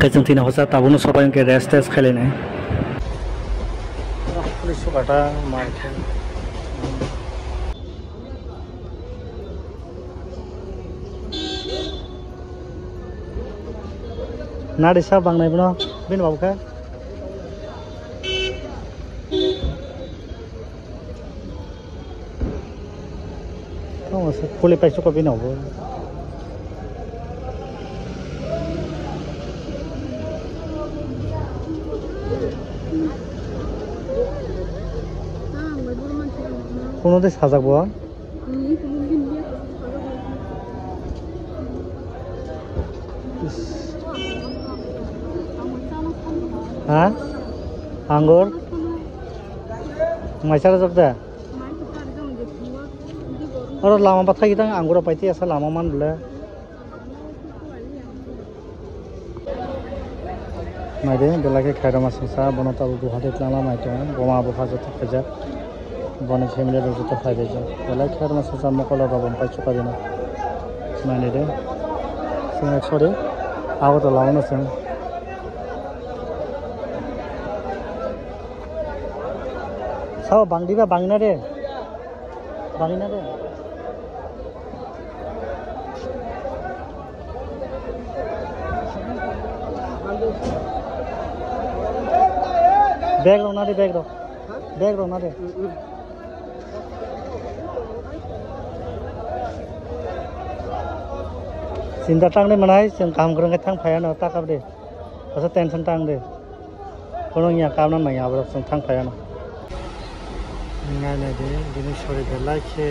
Cái chương trình hỗ trợ tao muốn so với cái rest test khai lên này. Police số cả mà na đi sao bằng này nó bên vào cái không mà police phải số có bên nào vậy কোনো দে সাজাবো হ্যাঁ আঙ্গুর মাইসারা job দে আর লামা পাথা গিতা আঙ্গুর পাইতে আছে লামা মান বলে মাইদে বেলাকে খাইরা মাছ সা বনতা গুহাতে লামা মাইতো বোমা বফা যত খাজা বনে ফ্যামিলি যত খাইবে যা বেলা খাইরা মাছ সা মকলা রবম পাইছো পাবে না মানে দে সঙ্গে ছড়ে আগত লাউন আছে sao bang di ba bang na de bag ro na de sinta tang de manai sing kam krang thang phaya na ta kap de asa tension tang de kono nya kam na maya bro sing thang phaya na ngay này đấy đến sore về lại khi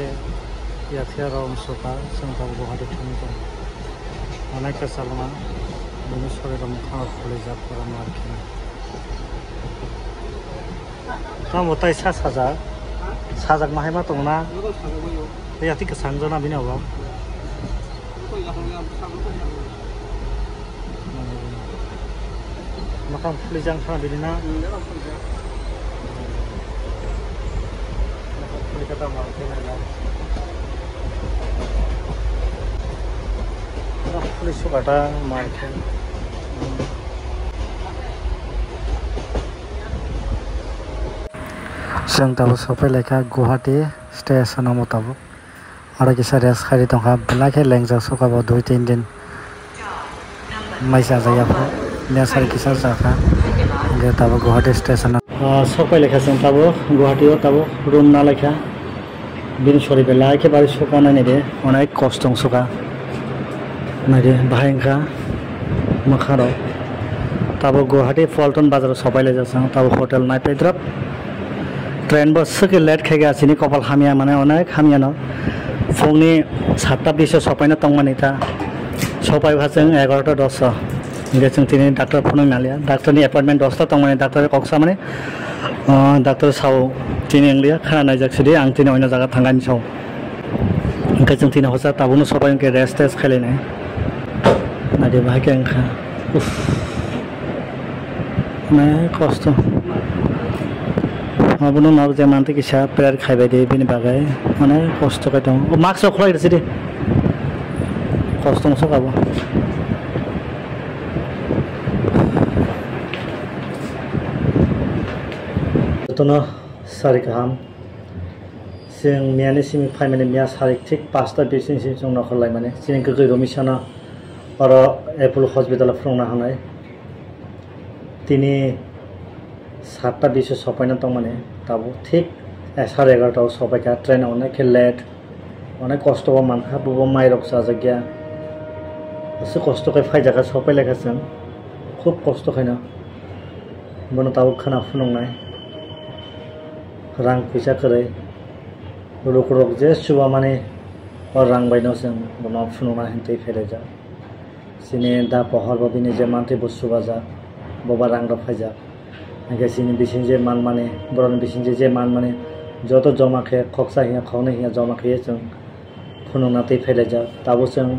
ya theo rom soka sang tàu bộ hạt thùng con anh cái sao mà đến sore rom khao khole ra para mar khi ta một tay sát sát mà hay mà tông na bây giờ thì cái sáng rồi na bên nào không mà không lấy răng khao bên na kata marke na police so kata marke sang tabo sopai lekha Guwahati station motabo ara kisa res khari tongha blake lengja sokabo 2-3 din maisa jaya pho nesar kisa jaka ge tabo Guwahati station sopai lekha sang tabo Guwahati tabo room na lekha bin sori bela একেবারে শুকানো নেই রে অনেক কষ্ট শুকা নাই রে ভাইঙ্কা মাখারো তাবো গুয়াহাটি পল্টন বাজার সবাইলে যাচ্ছে তাবো হোটেল নাই পেদ্রপ ট্রেন বসকে লেট খেগে আসিনি কপাল হামিয়া মানে অনেক হামিয়া ন ফুংনি 7টা 20 সপাইনা তংমানি তা সপাই ভাজों 11টা 10 গেছং তিনি ডাক্তার ফোন মালিয়া ডাক্তারনি অ্যাপয়েন্টমেন্ট 10টা তংমানি ডাক্তার কক্সা মানে ডাক্তার সাও তিনি ইংলিয়া খানা নাইজাকসিদি आं তিনি অন্য জায়গা থাঙ্গানি সাও ओंखाय जों তিনি হসা তাবুনো সবাই ओंखाय रेस्ट टेस्ट खालायनाय नादे भागे ओंखा मा कष्ट माबुनो माब जे मानते किसा प्रेयार खायबाय दे बिनि बागै माने कष्ट खाय दं मार्क्स खलायदोसि दे कष्ट सकाबो तनो सारि गाहाम जों मैयानो सिमि फाइमाने मैया सारि थिक 5टा 20 जों नखरलाय माने जों गोगै रमिसाना आरो एपोलो हस्पिटालाव फोरोंना हानाय तिनि 7टा 20 सफायना दं माने दाबो थिक 11:30 सफायका ट्रेन अनेक लेट अनेक कष्टबो मानखा बबो माइरक जाजागिया एसे कष्टखाय फायजागा सफायलायगासिनो खूब कष्टखायनो बनो दाबो खोना फुनंनाय रां फैसा करे रुक जे सुबा माने और रां बायनो जों बना फुनना हिंते फेरे जा सिने दा पहर बबिने जे मानते बुसुबा जा बबा रां द फायजा आगे सिने बिसिन जे मान माने बरन बिसिन जे मान माने जतो जमा खे खक्सा हिया खावने हिया जमा खे जों फुनना ते फेरे जा ताबो जों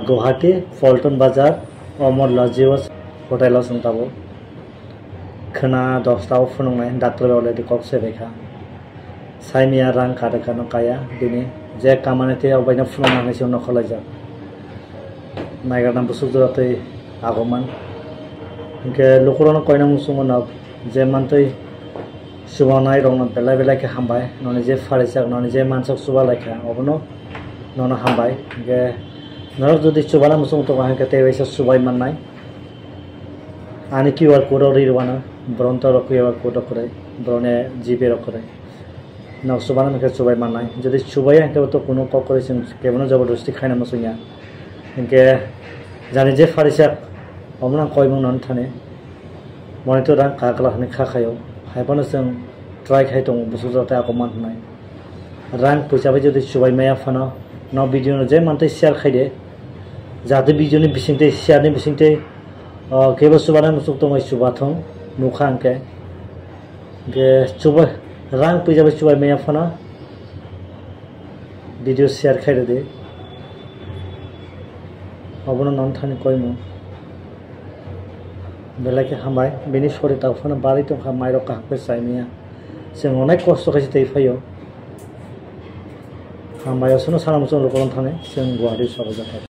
गुवाहाटी पल्टन बाजार अमर लजिवस होटेलाव जों ताबो खोना 10टाव फुनंनाय डाक्टर अलरेडी कक सेबेखा साइमिया रां कादका नकाया बिनि जे कामानेते अबायना फुनंनानै जों नखलाय जा नायगारना बुसुक जरातै आगमान ke lukurana koina musungo na je mantoi subanai rongna belai belai ke hambai noni je farisak noni je mansak subalai obono nona hambai ke norok jodi subana musung to hanke te waisa subai mannai ani QR code rirwana bronto ro QR code kore brone GP ro kore nok subana meke subai mannai jodi subai hanke to kono kokore sing kebono jabardasti khaina musunya hanke jani je farisak omna koimung non thane monitor rang kakla hane khakhayo haibano sing try khai tong busujata akoman nai rang pusabai jodi subai maya fana no video no je mantai share khaide jate video ni bisingte share ni bisingte kebo subana musuk to mai subathong nukhang ke subai rang pusabai subai maya fana video share khaide de obono non thani koimu belake hambai bini sori ta fana bari to khamai ro ka pe saimia sing onek kosto kaisi tei phayo hambai osono sana musun rokolon thane sing Guwahati sorojak